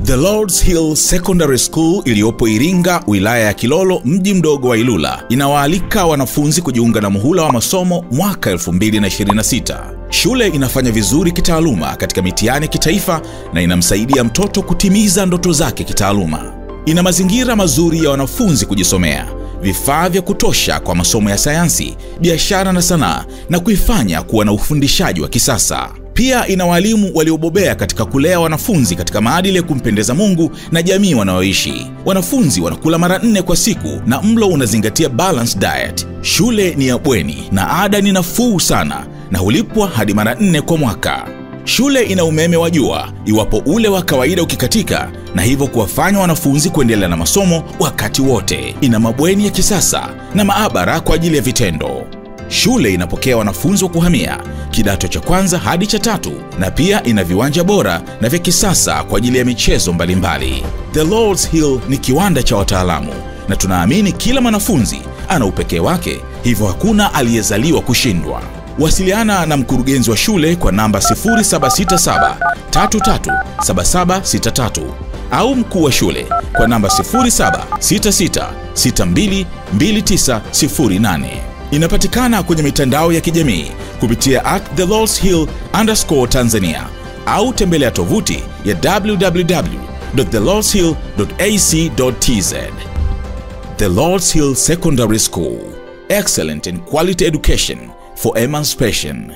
The Lord's Hill Secondary School iliyopo Iringa, wilaya ya Kilolo, mji mdogo wa Ilula, inawaalika wanafunzi kujiunga na muhula wa masomo mwaka 2026. Shule inafanya vizuri kitaaluma katika mitihani ya kitaifa na inamsaidia mtoto kutimiza ndoto zake kitaaluma. Ina mazingira mazuri ya wanafunzi kujisomea, vifaa vya kutosha kwa masomo ya sayansi, biashara na sanaa, na kuifanya kuwa na ufundishaji wa kisasa. Pia ina walimu waliobobea katika kulea wanafunzi katika maadili ya kumpendeza Mungu na jamii wanaoishi. Wanafunzi wanakula mara 4 kwa siku na mlo unazingatia balanced diet. Shule ni ya bweni na ada ni nafuu sana na hulipwa hadi mara 4 kwa mwaka. Shule ina umeme wa jua iwapo ule wa kawaida ukikatika, na hivyo kuwafanya wanafunzi kuendelea na masomo wakati wote. Ina mabweni ya kisasa na maabara kwa ajili ya vitendo. Shule inapokea wanafunzi wa kuhamia kidato cha kwanza hadi cha 3, na pia ina viwanja bora na vya kisasa kwa ajili ya michezo mbalimbali. The Lord's Hill ni kiwanda cha wataalamu na tunaamini kila mwanafunzi ana upekee wake, hivyo hakuna aliyezaliwa kushindwa. Wasiliana na mkurugenzi wa shule kwa namba 0767337763 au mkuu wa shule kwa namba 0766622908. Inapatikana kwenye mitandao ya kijamii kupitia @thelordshill_Tanzania au tembelea tovuti ya www.thelordshill.ac.tz. The Lord's Hill Secondary School. Excellent in quality education for emancipation.